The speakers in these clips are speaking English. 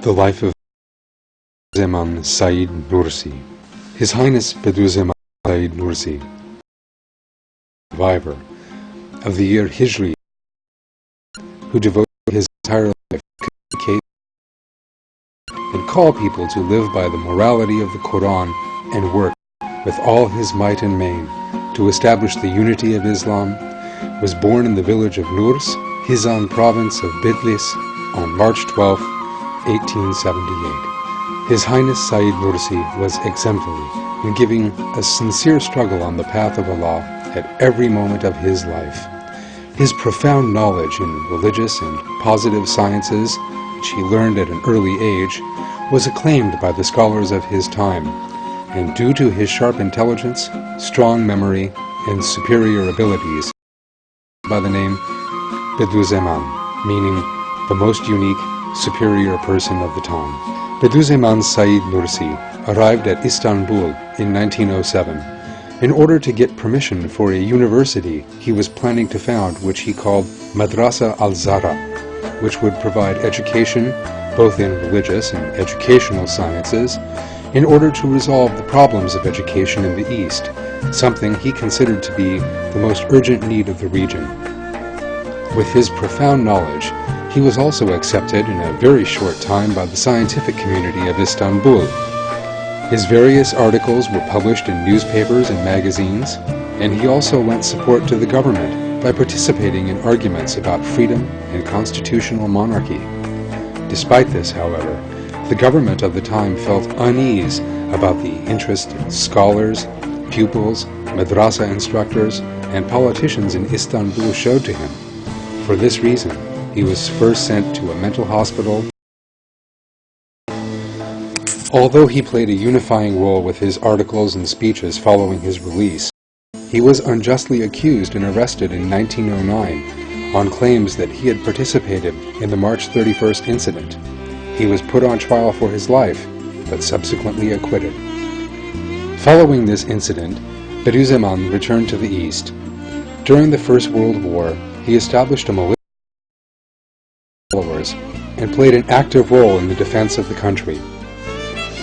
The life of Bediuzzaman Said Nursi. His Highness Bediuzzaman Said Nursi, survivor of the year Hijri, who devoted his entire life to communicate and call people to live by the morality of the Qur'an and work with all his might and main to establish the unity of Islam, was born in the village of Nurs, Hizan Province of Bitlis, on March 12, 1878. His Highness Said Nursi was exemplary in giving a sincere struggle on the path of Allah at every moment of his life. His profound knowledge in religious and positive sciences, which he learned at an early age, was acclaimed by the scholars of his time, and due to his sharp intelligence, strong memory, and superior abilities, by the name Bediuzzaman, meaning the most unique, superior person of the time. Bediuzzaman Said Nursi arrived at Istanbul in 1907 in order to get permission for a university he was planning to found, which he called Madrasah al-Zahra, which would provide education both in religious and educational sciences in order to resolve the problems of education in the East, something he considered to be the most urgent need of the region. With his profound knowledge, he was also accepted in a very short time by the scientific community of Istanbul. His various articles were published in newspapers and magazines, and he also lent support to the government by participating in arguments about freedom and constitutional monarchy. Despite this, however, the government of the time felt unease about the interest scholars, pupils, madrasa instructors, and politicians in Istanbul showed to him. For this reason, he was first sent to a mental hospital. Although he played a unifying role with his articles and speeches following his release, he was unjustly accused and arrested in 1909 on claims that he had participated in the March 31st incident. He was put on trial for his life, but subsequently acquitted. Following this incident, Bediuzzaman returned to the East. During the First World War, he established a militia of followers and played an active role in the defense of the country.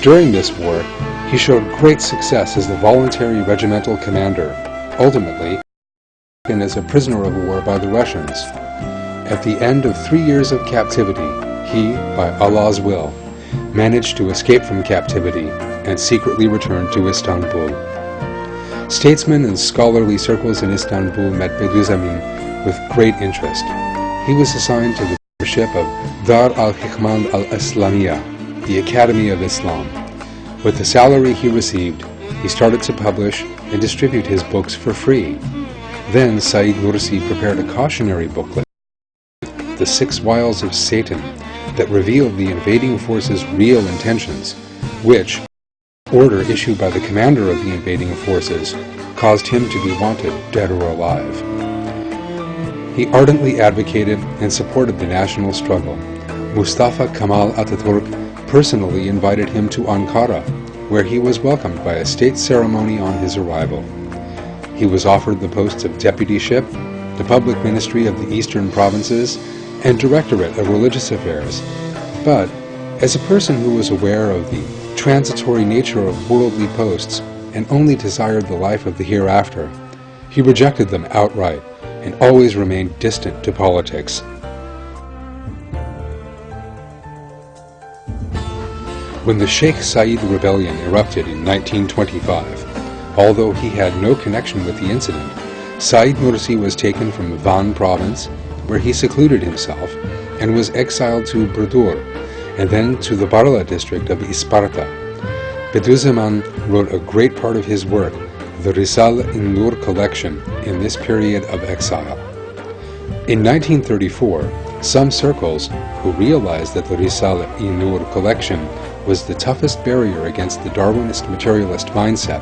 During this war, he showed great success as the voluntary regimental commander, ultimately taken as a prisoner of war by the Russians. At the end of 3 years of captivity, he, by Allah's will, managed to escape from captivity and secretly returned to Istanbul. Statesmen and scholarly circles in Istanbul met Bediuzzaman with great interest. He was assigned to the leadership of Dar al-Hikmand al-Islamiyya, the Academy of Islam. With the salary he received, he started to publish and distribute his books for free. Then Said Nursi prepared a cautionary booklet, The 6 Wiles of Satan, that revealed the invading forces' real intentions, which, order issued by the commander of the invading forces, caused him to be wanted, dead or alive. He ardently advocated and supported the national struggle. Mustafa Kemal Atatürk personally invited him to Ankara, where he was welcomed by a state ceremony on his arrival. He was offered the posts of deputyship, the public ministry of the eastern provinces, and directorate of religious affairs. But, as a person who was aware of the transitory nature of worldly posts and only desired the life of the hereafter, he rejected them outright and always remained distant to politics. When the Sheikh Said rebellion erupted in 1925, although he had no connection with the incident, Said Nursi was taken from Van province, where he secluded himself, and was exiled to Burdur, and then to the Barla district of Isparta. Bediuzzaman wrote a great part of his work, the Risale-i-Nur collection, in this period of exile. In 1934, some circles, who realized that the Risale-i-Nur collection was the toughest barrier against the Darwinist materialist mindset,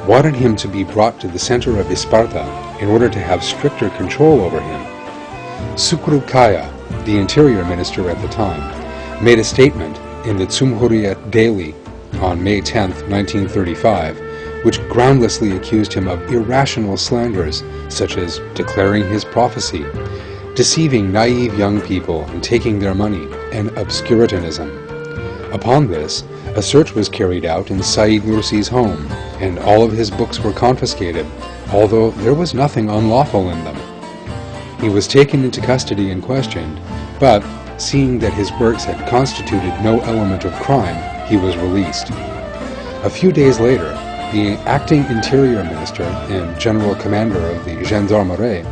wanted him to be brought to the center of Isparta in order to have stricter control over him. Sukru Kaya, the interior minister at the time, made a statement in the Cumhuriyet Daily on May 10, 1935, which groundlessly accused him of irrational slanders, such as declaring his prophecy, deceiving naive young people and taking their money, and obscurantism. Upon this, a search was carried out in Said Nursi's home, and all of his books were confiscated, although there was nothing unlawful in them. He was taken into custody and questioned, but, seeing that his works had constituted no element of crime, he was released. A few days later, the acting Interior Minister and General Commander of the Gendarmerie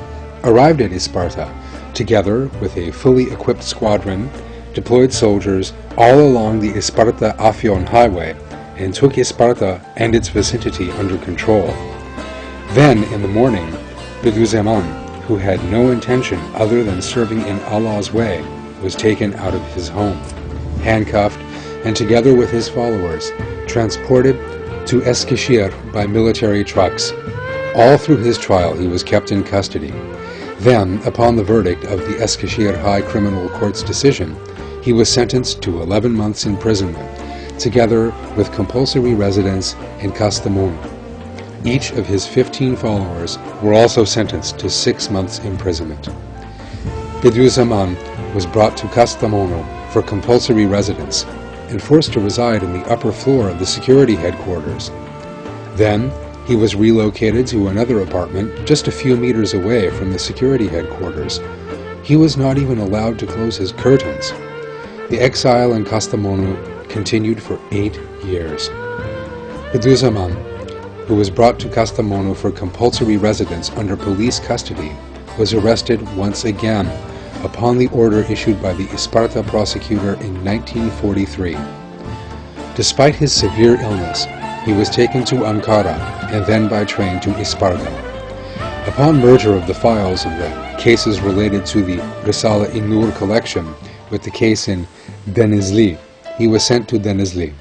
arrived at Isparta, together with a fully equipped squadron, deployed soldiers all along the Isparta-Afyon highway, and took Isparta and its vicinity under control. Then, in the morning, Bediuzzaman, who had no intention other than serving in Allah's way, was taken out of his home, handcuffed, and together with his followers, transported to Eskişehir by military trucks. All through his trial he was kept in custody. Then, upon the verdict of the Eskişehir High Criminal Court's decision, he was sentenced to 11 months imprisonment, together with compulsory residence in Kastamonu. Each of his 15 followers were also sentenced to 6 months imprisonment. Bediuzzaman was brought to Kastamonu for compulsory residence and forced to reside in the upper floor of the security headquarters. Then, he was relocated to another apartment just a few meters away from the security headquarters. He was not even allowed to close his curtains. The exile in Kastamonu continued for 8 years. Bediuzzaman, who was brought to Kastamonu for compulsory residence under police custody, was arrested once again upon the order issued by the Isparta prosecutor in 1943. Despite his severe illness, he was taken to Ankara and then by train to Isparta. Upon merger of the files of the cases related to the Risale-i-Nur collection with the case in Denizli, he was sent to Denizli.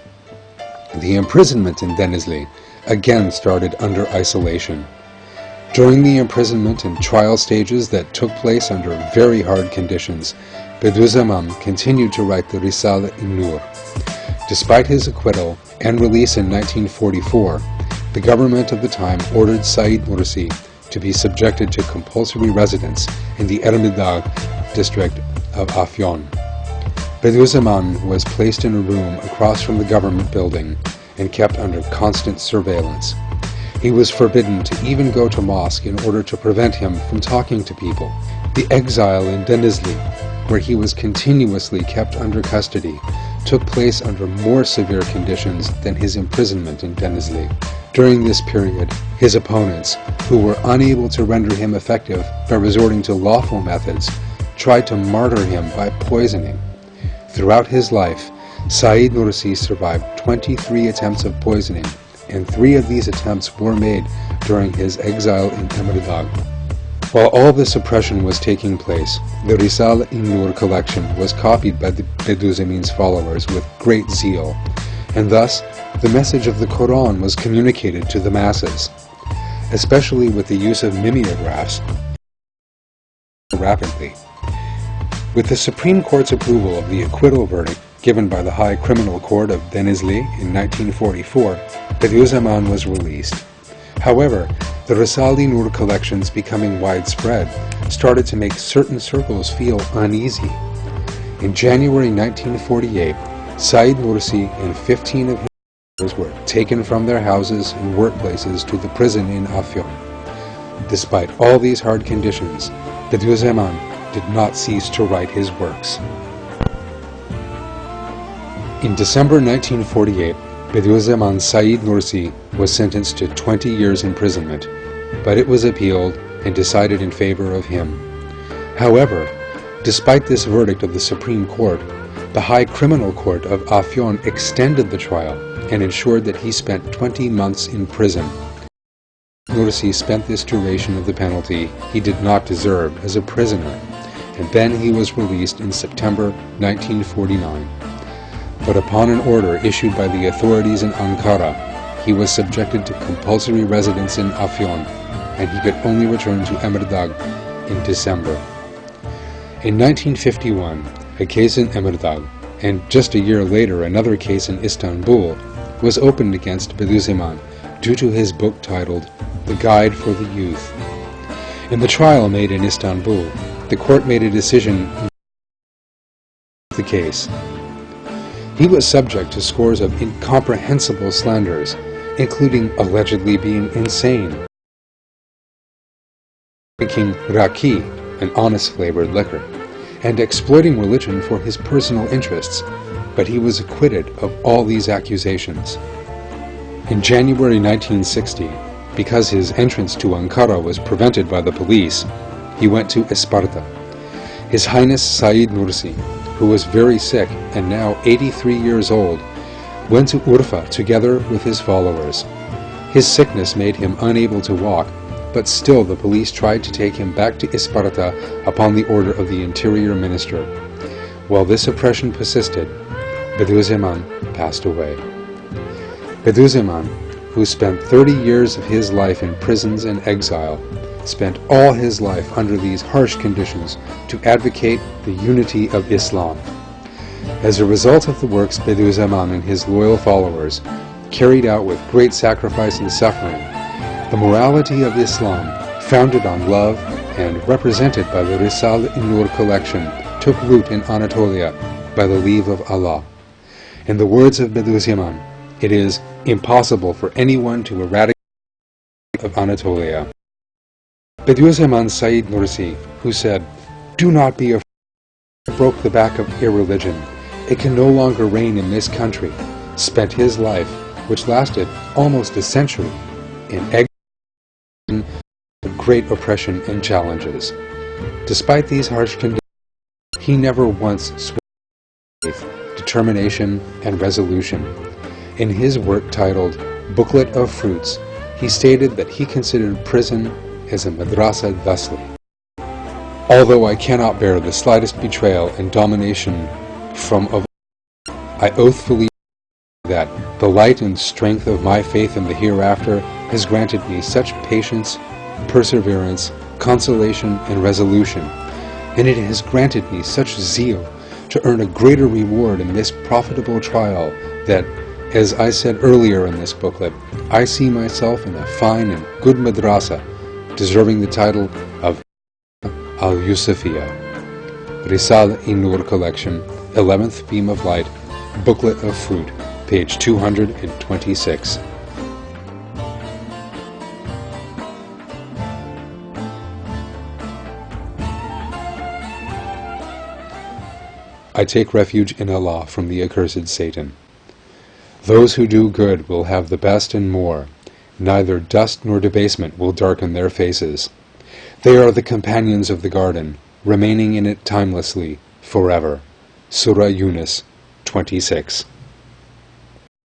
The imprisonment in Denizli again started under isolation. During the imprisonment and trial stages that took place under very hard conditions, Bediuzzaman continued to write the Risale-i-Nur. Despite his acquittal and release in 1944, the government of the time ordered Said Nursi to be subjected to compulsory residence in the Ermedag district of Afyon. Bediuzzaman was placed in a room across from the government building and kept under constant surveillance. He was forbidden to even go to mosque in order to prevent him from talking to people. The exile in Denizli, where he was continuously kept under custody, took place under more severe conditions than his imprisonment in Denizli. During this period, his opponents, who were unable to render him effective by resorting to lawful methods, tried to martyr him by poisoning. Throughout his life, Said Nursi survived 23 attempts of poisoning, and 3 of these attempts were made during his exile in Emrdag. While all this oppression was taking place, the Risale-i-Nur collection was copied by the Bediuzzaman's followers with great zeal, and thus the message of the Qur'an was communicated to the masses, especially with the use of mimeographs rapidly. With the Supreme Court's approval of the acquittal verdict given by the High Criminal Court of Denizli in 1944, Bediuzzaman was released. However, the Risale-i-Nur collections becoming widespread started to make certain circles feel uneasy. In January 1948, Said Nursi and 15 of his followers were taken from their houses and workplaces to the prison in Afyon. Despite all these hard conditions, Bediuzzaman did not cease to write his works. In December 1948, Bediuzzaman Said Nursi was sentenced to 20 years imprisonment, but it was appealed and decided in favor of him. However, despite this verdict of the Supreme Court, the High Criminal Court of Afyon extended the trial and ensured that he spent 20 months in prison. Nursi spent this duration of the penalty he did not deserve as a prisoner, and then he was released in September 1949. But upon an order issued by the authorities in Ankara, he was subjected to compulsory residence in Afyon, and he could only return to Emrdag in December. In 1951, a case in Emrdag, and just a year later another case in Istanbul, was opened against Bediuzzaman due to his book titled The Guide for the Youth. In the trial made in Istanbul, the court made a decision in the case. He was subject to scores of incomprehensible slanders, including allegedly being insane, drinking raki, an honest-flavored liquor, and exploiting religion for his personal interests, but he was acquitted of all these accusations. In January 1960, because his entrance to Ankara was prevented by the police, he went to Isparta. His Highness Said Nursi, who was very sick and now 83 years old, went to Urfa together with his followers. His sickness made him unable to walk, but still the police tried to take him back to Isparta upon the order of the Interior Minister. While this oppression persisted, Bediuzzaman passed away. Bediuzzaman, who spent 30 years of his life in prisons and exile, spent all his life under these harsh conditions to advocate the unity of Islam. As a result of the works Bediuzzaman and his loyal followers carried out with great sacrifice and suffering, the morality of Islam, founded on love and represented by the Risale-i-Nur collection, took root in Anatolia by the leave of Allah. In the words of Bediuzzaman, it is impossible for anyone to eradicate of Anatolia. Bediuzzaman Said Nursi, who said, "Do not be afraid," broke the back of irreligion. It can no longer reign in this country, spent his life, which lasted almost a century, in exile of great oppression and challenges. Despite these harsh conditions, he never once swayed faith, determination, and resolution. In his work titled Booklet of Fruits, he stated that he considered prison as a madrasa thusly. Although I cannot bear the slightest betrayal and domination from of I oathfully that the light and strength of my faith in the hereafter has granted me such patience, perseverance, consolation, and resolution, and it has granted me such zeal to earn a greater reward in this profitable trial that, as I said earlier in this booklet, I see myself in a fine and good madrasa, deserving the title of al-Yusufiyya. Risale-i-Nur collection, 11th Beam of Light, Booklet of Fruit, page 226. I take refuge in Allah from the accursed Satan. Those who do good will have the best and more. Neither dust nor debasement will darken their faces. They are the companions of the garden, remaining in it timelessly, forever. Surah Yunus 26.